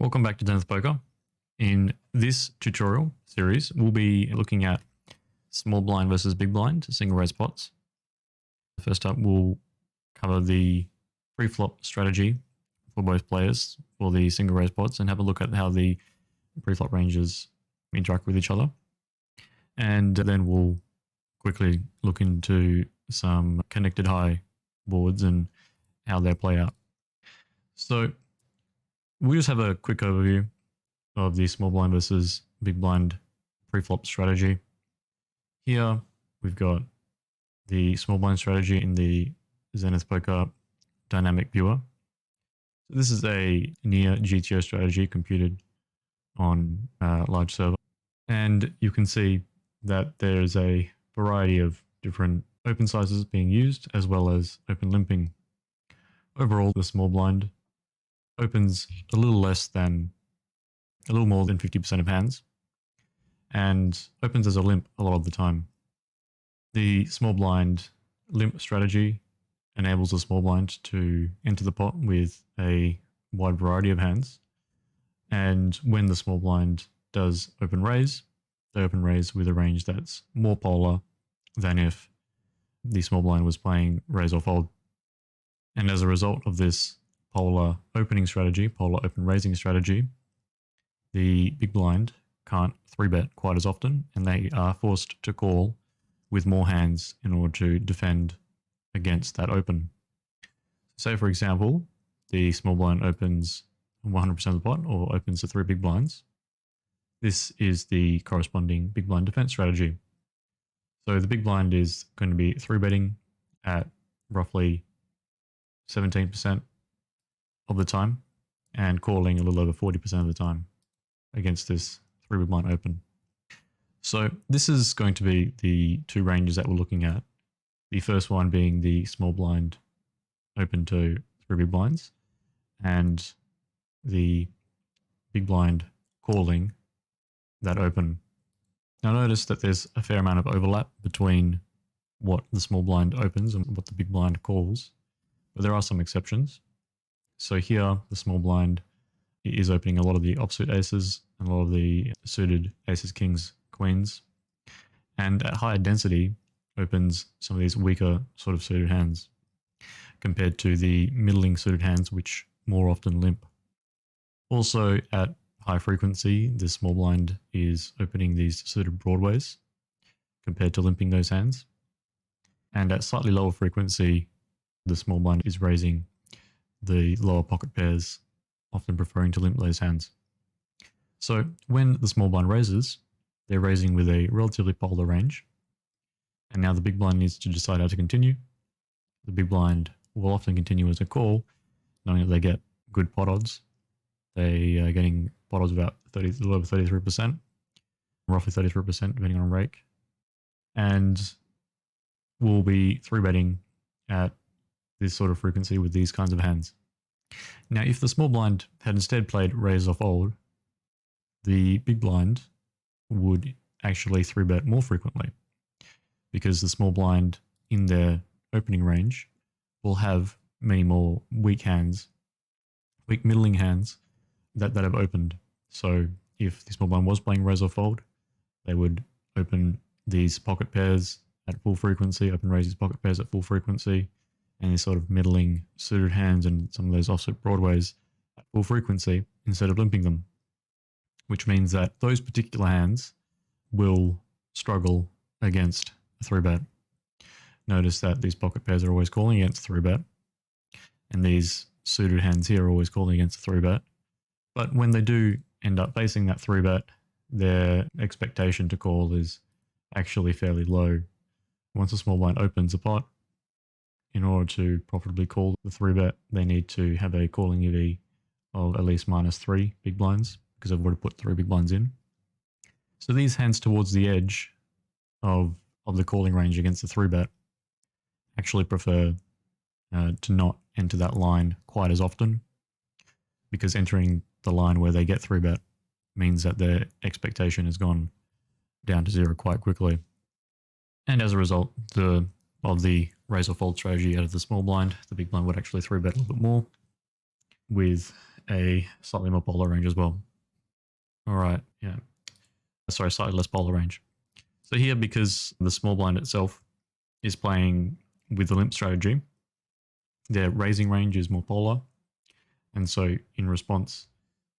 Welcome back to Zenith Poker. In this tutorial series, we'll be looking at small blind versus big blind single raise pots. First up, we'll cover the pre-flop strategy for both players for the single raise pots and have a look at how the pre-flop ranges interact with each other. And then we'll quickly look into some connected high boards and how they play out. So we'll just have a quick overview of the small blind versus big blind pre-flop strategy. Here we've got the small blind strategy in the Zenith Poker dynamic viewer. So this is a near GTO strategy computed on a large server. And you can see that there's a variety of different open sizes being used as well as open limping. Overall, the small blind opens a little more than 50% of hands and opens as a limp a lot of the time. The small blind limp strategy enables the small blind to enter the pot with a wide variety of hands. And when the small blind does open raise, they open raise with a range that's more polar than if the small blind was playing raise or fold. And as a result of this polar opening strategy, polar open raising strategy, the big blind can't 3-bet quite as often, and they are forced to call with more hands in order to defend against that open. Say, for example, the small blind opens 100% of the pot or opens to 3 big blinds. This is the corresponding big blind defense strategy. So the big blind is going to be 3-betting at roughly 17% of the time and calling a little over 40% of the time against this 3 big blind open. So this is going to be the two ranges that we're looking at. The first one being the small blind open to 3 big blinds and the big blind calling that open. Now notice that there's a fair amount of overlap between what the small blind opens and what the big blind calls, but there are some exceptions. So here the small blind is opening a lot of the offsuit aces and a lot of the suited aces, kings, queens, and at higher density opens some of these weaker sort of suited hands compared to the middling suited hands which more often limp. Also at high frequency, the small blind is opening these suited broadways compared to limping those hands. And at slightly lower frequency, the small blind is raising the lower pocket pairs, often preferring to limp those hands. So when the small blind raises, they're raising with a relatively polar range. And now the big blind needs to decide how to continue. The big blind will often continue as a call, knowing that they get good pot odds. They are getting pot odds about a little over 33%, roughly 33% depending on rake. And will be 3-betting at this sort of frequency with these kinds of hands. Now, if the small blind had instead played raise or fold, the big blind would actually 3-bet more frequently because the small blind in their opening range will have many more weak hands, weak middling hands that have opened. So if the small blind was playing raise or fold, they would open these pocket pairs at full frequency, open raise these pocket pairs at full frequency, and these sort of middling suited hands and some of those offsuit broadways at full frequency instead of limping them, which means that those particular hands will struggle against a 3-bet. Notice that these pocket pairs are always calling against 3-bet, and these suited hands here are always calling against 3-bet. But when they do end up facing that 3-bet, their expectation to call is actually fairly low. Once a small blind opens a pot, in order to profitably call the 3-bet, they need to have a calling EV of at least -3 big blinds because they've already put 3 big blinds in. So these hands towards the edge of the calling range against the 3-bet actually prefer to not enter that line quite as often, because entering the line where they get 3-bet means that their expectation has gone down to 0 quite quickly. And as a result, of the raise or fold strategy out of the small blind, the big blind would actually 3-bet a little bit more with a slightly more polar range as well. All right, yeah. Sorry, slightly less polar range. So here, because the small blind itself is playing with the limp strategy, their raising range is more polar. And so in response,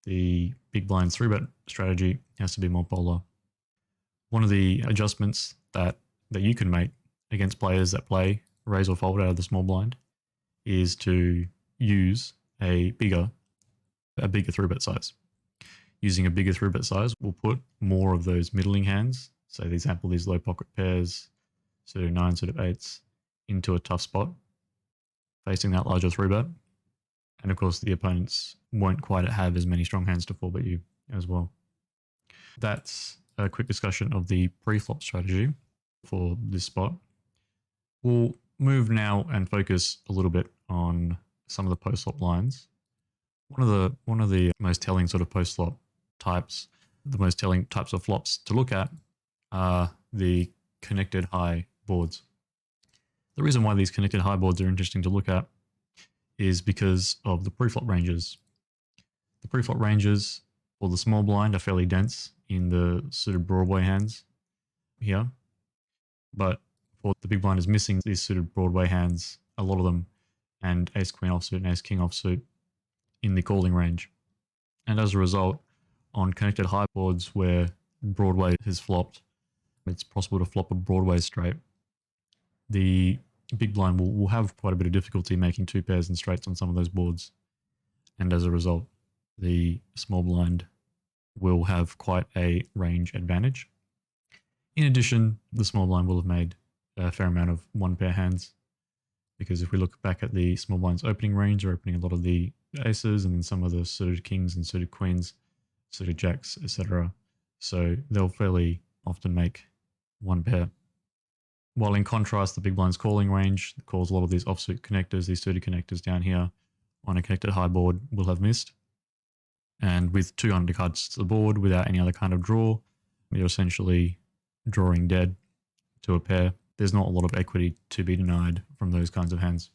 the big blind 3-bet strategy has to be more polar. One of the adjustments that you can make against players that play raise or fold out of the small blind is to use a bigger 3-bet size. Using a bigger 3-bet size will put more of those middling hands, say the example, these low pocket pairs, suited 9, suited 8s, into a tough spot, facing that larger 3-bet. And of course, the opponents won't quite have as many strong hands to 4-bet you as well. That's a quick discussion of the pre-flop strategy for this spot. We'll move now and focus a little bit on some of the post-flop lines. One of the most telling sort of post-flop types, the most telling types of flops to look at are the connected high boards. The reason why these connected high boards are interesting to look at is because of the preflop ranges. The preflop ranges for the small blind are fairly dense in the suited Broadway hands here, but for the big blind is missing these suited Broadway hands, a lot of them, and ace queen offsuit and ace king offsuit in the calling range. And as a result, on connected high boards where Broadway has flopped, it's possible to flop a Broadway straight. The big blind will have quite a bit of difficulty making 2 pairs and straights on some of those boards. And as a result, the small blind will have quite a range advantage. In addition, the small blind will have made a fair amount of 1-pair hands, because if we look back at the small blind's opening range, they're opening a lot of the aces and then some of the suited kings and suited queens, suited jacks, etc. So they'll fairly often make 1 pair. While in contrast, the big blind's calling range calls a lot of these offsuit connectors, these suited connectors down here on a connected high board will have missed. And with 2 undercards to the board without any other kind of draw, you're essentially drawing dead to a pair. There's not a lot of equity to be denied from those kinds of hands.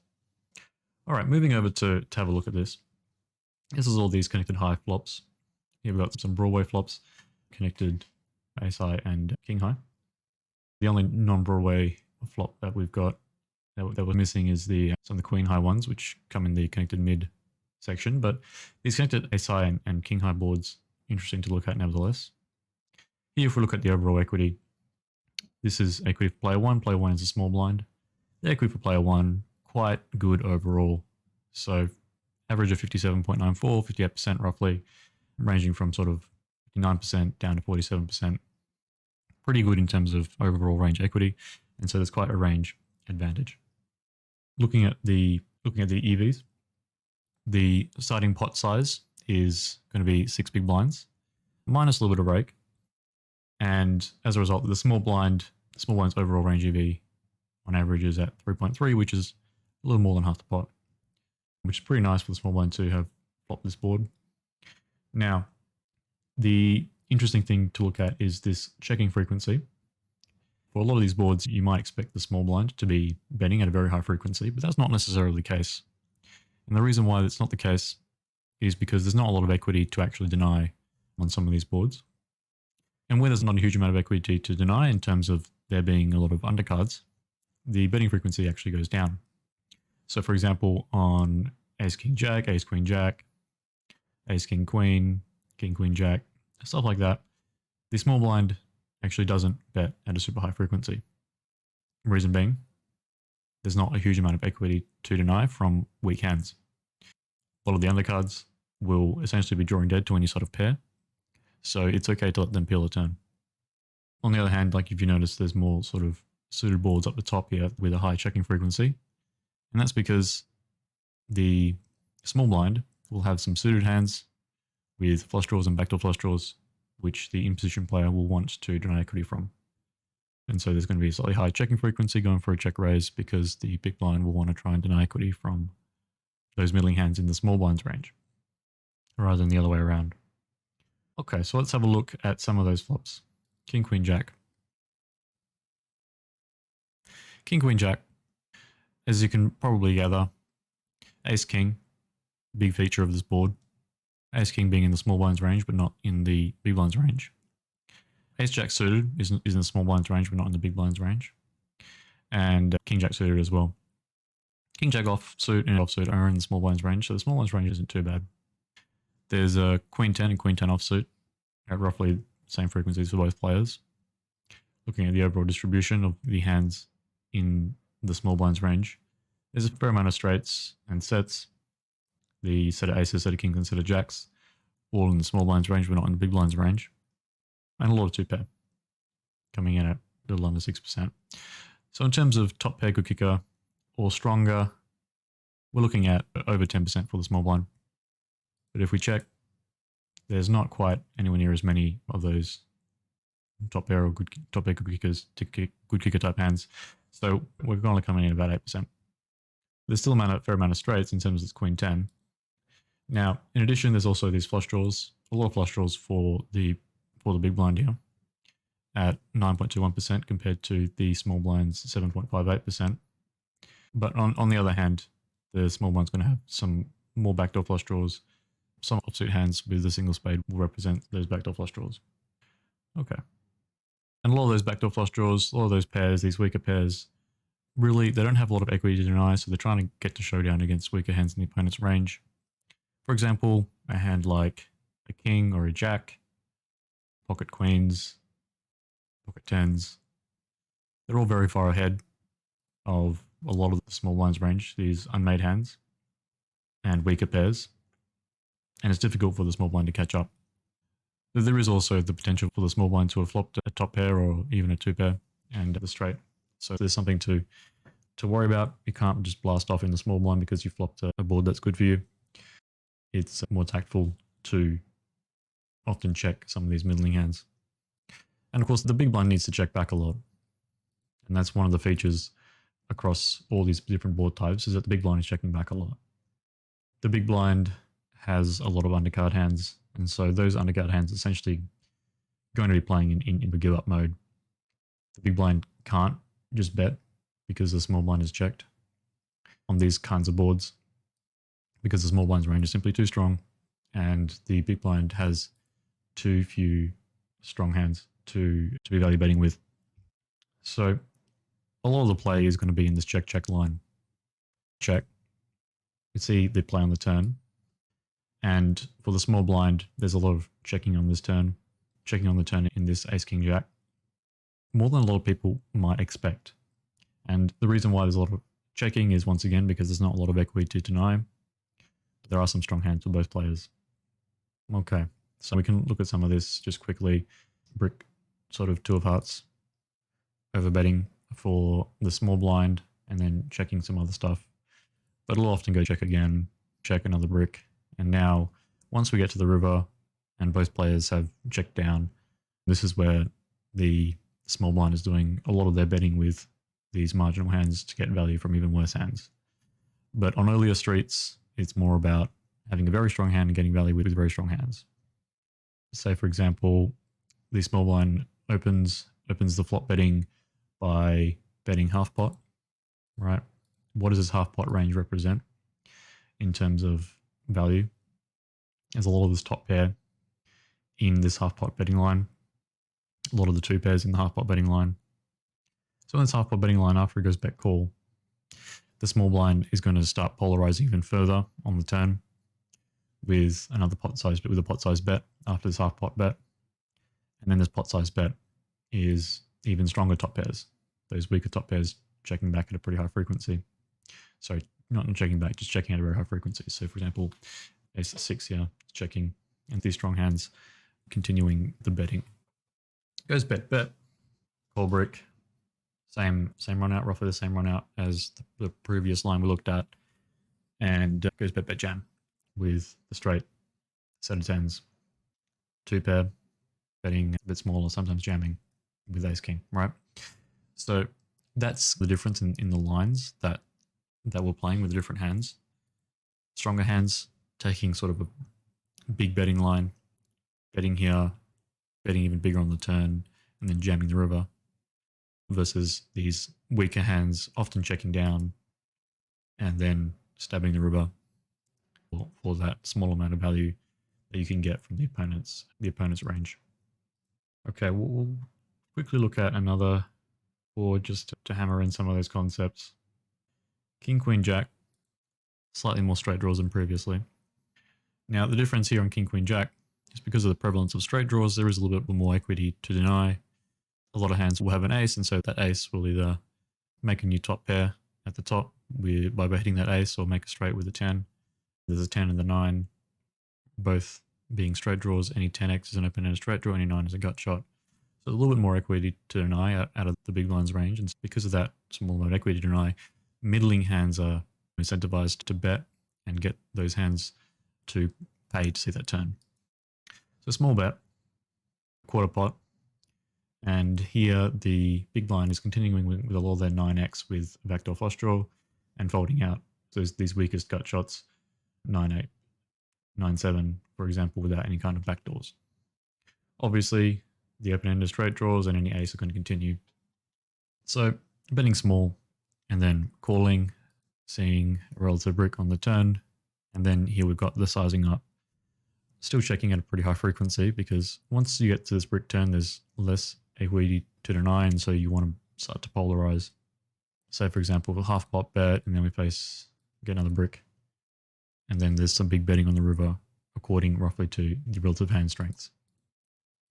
All right, moving over to have a look at this. This is all these connected high flops. Here we've got some Broadway flops, connected ace high and king high. The only non-Broadway flop that we've got that was missing is some of the queen high ones, which come in the connected mid section. But these connected ace high and king high boards, interesting to look at nevertheless. Here, if we look at the overall equity, this is equity for player 1. Player 1 is a small blind. The equity for player 1, quite good overall. So average of 57.94, 58% roughly, ranging from sort of 59% down to 47%. Pretty good in terms of overall range equity, and so there's quite a range advantage. Looking at the EVs, the starting pot size is going to be 6 big blinds, minus a little bit of rake, and as a result, the small blind's overall range EV on average is at 3.3, which is a little more than half the pot, which is pretty nice for the small blind to have flopped this board. Now, the interesting thing to look at is this checking frequency. For a lot of these boards, you might expect the small blind to be betting at a very high frequency, but that's not necessarily the case. And the reason why that's not the case is because there's not a lot of equity to actually deny on some of these boards. And where there's not a huge amount of equity to deny in terms of there being a lot of undercards, the betting frequency actually goes down. So for example, on ace king jack, ace queen jack, ace king queen jack, stuff like that, the small blind actually doesn't bet at a super high frequency. Reason being, there's not a huge amount of equity to deny from weak hands. A lot of the undercards will essentially be drawing dead to any sort of pair, so it's okay to let them peel a turn. On the other hand, like if you notice, there's more sort of suited boards up the top here with a high checking frequency, and that's because the small blind will have some suited hands with flush draws and backdoor flush draws, which the in-position player will want to deny equity from. And so there's going to be a slightly high checking frequency going for a check raise because the big blind will want to try and deny equity from those middling hands in the small blind's range, rather than the other way around. Okay, so let's have a look at some of those flops. King, Queen, Jack. King, Queen, Jack. As you can probably gather, Ace, King, big feature of this board. Ace King being in the small blinds range, but not in the big blinds range. Ace Jack suited is in the small blinds range, but not in the big blinds range. And King Jack suited as well. King Jack offsuit and offsuit are in the small blinds range, so the small blinds range isn't too bad. There's a Queen 10 and Queen 10 offsuit at roughly the same frequencies for both players. Looking at the overall distribution of the hands in the small blinds range, there's a fair amount of straights and sets. The set of aces, set of kings, and set of jacks, all in the small blinds range, but not in the big blinds range. And a lot of two pair, coming in at a little under 6%. So in terms of top pair good kicker or stronger, we're looking at over 10% for the small blind. But if we check, there's not quite anywhere near as many of those top pair or top pair good kickers to kick good kicker type hands. So we're only coming in about 8%. There's still a fair amount of straights in terms of this Queen 10. Now, in addition, there's also these flush draws, a lot of flush draws for the big blind here at 9.21% compared to the small blind's 7.58%. But on the other hand, the small blind's going to have some more backdoor flush draws. Some offsuit hands with the single spade will represent those backdoor flush draws. Okay. And a lot of those backdoor flush draws, a lot of those pairs, these weaker pairs, really, they don't have a lot of equity to deny, so they're trying to get to showdown against weaker hands in the opponent's range. For example, a hand like a king or a jack, pocket queens, pocket tens, they're all very far ahead of a lot of the small blinds range, these unmade hands and weaker pairs. And it's difficult for the small blind to catch up. But there is also the potential for the small blind to have flopped a top pair or even a two pair and the straight. So there's something to worry about. You can't just blast off in the small blind because you flopped a board that's good for you. It's more tactful to often check some of these middling hands. And of course, the big blind needs to check back a lot. And that's one of the features across all these different board types, is that the big blind is checking back a lot. The big blind has a lot of undercard hands, and so those undercard hands are essentially going to be playing in give up mode. The big blind can't just bet because the small blind is checked on these kinds of boards, because the small blind's range is simply too strong and the big blind has too few strong hands to be value betting with. So a lot of the play is going to be in this check line. Check. You see the play on the turn. And for the small blind, there's a lot of checking on this turn, checking on the turn in this ace king jack, more than a lot of people might expect. And the reason why there's a lot of checking is, once again, because there's not a lot of equity to deny. There are some strong hands for both players. Okay, so we can look at some of this just quickly. Brick sort of two of hearts, over betting for the small blind, and then checking some other stuff. But it'll often go check again, check another brick. And now, once we get to the river and both players have checked down, this is where the small blind is doing a lot of their betting with these marginal hands to get value from even worse hands. But on earlier streets, it's more about having a very strong hand and getting value with very strong hands. Say, for example, the small blind opens the flop betting by betting half pot, right? What does this half pot range represent in terms of value? There's a lot of this top pair in this half pot betting line, a lot of the two pairs in the half pot betting line. So in this half pot betting line, after it goes bet call, the small blind is going to start polarizing even further on the turn with another pot size, but with a pot size bet after this half pot bet. And then this pot size bet is even stronger top pairs, those weaker top pairs checking back at a pretty high frequency. Sorry, not checking back, just checking at a very high frequency. So for example, ace 6 here, checking, and these strong hands continuing the betting. Goes bet, call brick, same run out, roughly the same run out as the previous line we looked at, and goes bet jam with the straight set of tens, two pair, betting a bit smaller, sometimes jamming with ace king, right? So that's the difference in the lines that we're playing with the different hands. Stronger hands taking sort of a big betting line, betting here, betting even bigger on the turn, and then jamming the river, versus these weaker hands often checking down and then stabbing the river for that small amount of value that you can get from the opponent's range. Okay, we'll quickly look at another board just to hammer in some of those concepts. King, Queen, Jack, slightly more straight draws than previously. Now the difference here on King, Queen, Jack is because of the prevalence of straight draws, there is a little bit more equity to deny. A lot of hands will have an ace, and so that ace will either make a new top pair at the top by hitting that ace, or make a straight with a 10. There's a 10 and the 9, both being straight draws. Any 10x is an open-ended straight draw, any 9 is a gut shot. So a little bit more equity to deny out of the big blind's range, and because of that small amount of equity to deny, middling hands are incentivized to bet and get those hands to pay to see that turn. So small bet, quarter pot, and here the big blind is continuing with a lot of their 9x with backdoor flush draw and folding out these weakest gut shots, 9-8, 9-7, for example, without any kind of backdoors. Obviously, the open-ended straight draws and any ace are going to continue. So betting small and then calling, seeing a relative brick on the turn, and then here we've got the sizing up. Still checking at a pretty high frequency, because once you get to this brick turn, there's less equity to deny, and so you want to start to polarize. Say, for example, a half pot bet, and then we get another brick, and then there's some big betting on the river, according roughly to the relative hand strengths.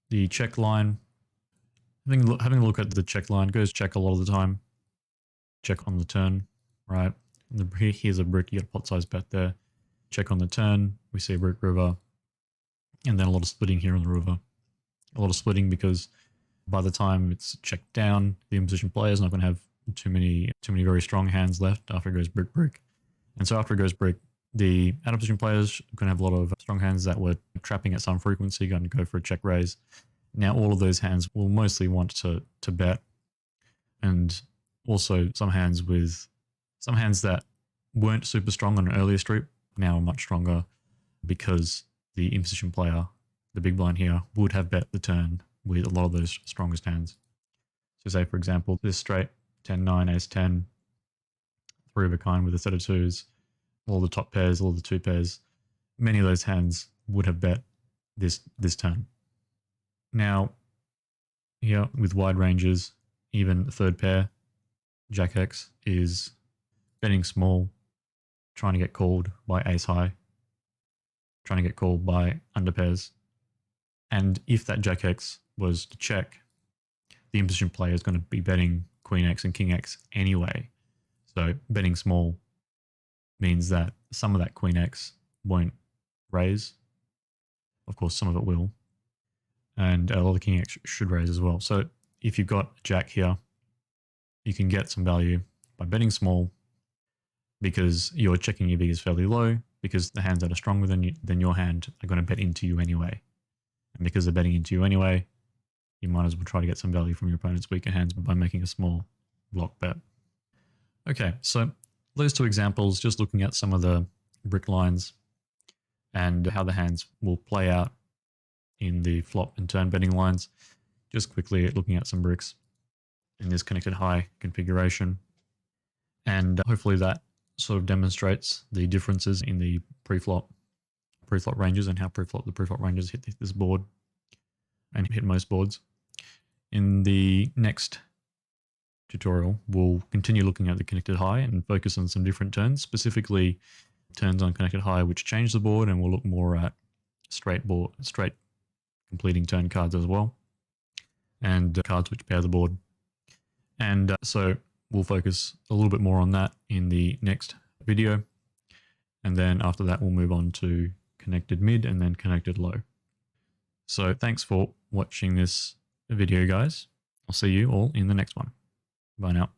The check line, having a look at the check line, goes check a lot of the time. Check on the turn, right? Here's a brick, you get a pot size bet there. Check on the turn, we see a brick river, and then a lot of splitting here on the river. A lot of splitting because by the time it's checked down, the in-position player is not going to have too many very strong hands left after it goes brick, brick. And so after it goes brick, the out-of-position players are going to have a lot of strong hands that were trapping at some frequency, going to go for a check raise. Now all of those hands will mostly want to bet, and also some hands that weren't super strong on an earlier street now are much stronger because the in-position player, the big blind here, would have bet the turn with a lot of those strongest hands. So say, for example, this straight, 10-9, ace-10, 3 of a kind with a set of twos, all the top pairs, all the two pairs, many of those hands would have bet this turn. Now, here with wide ranges, even the third pair, Jack X, is betting small, trying to get called by ace high, trying to get called by under pairs. And if that Jack X was to check, the in-position player is going to be betting Queen X and King X anyway. So betting small means that some of that Queen X won't raise. Of course, some of it will. And a lot of King X should raise as well. So if you've got a Jack here, you can get some value by betting small because you're checking your biggest fairly low, because the hands that are stronger than your hand are going to bet into you anyway. And because they're betting into you anyway, you might as well try to get some value from your opponent's weaker hands by making a small block bet. Okay, so those two examples, just looking at some of the brick lines and how the hands will play out in the flop and turn betting lines. Just quickly looking at some bricks in this connected high configuration. And hopefully that sort of demonstrates the differences in the pre-flop ranges and how the pre-flop ranges hit this board and hit most boards. In the next tutorial, we'll continue looking at the connected high and focus on some different turns, specifically turns on connected high which change the board, and we'll look more at straight completing turn cards as well, and cards which pair the board. And so we'll focus a little bit more on that in the next video. And then after that, we'll move on to connected mid and then connected low. So thanks for watching this video, guys. I'll see you all in the next one. Bye now.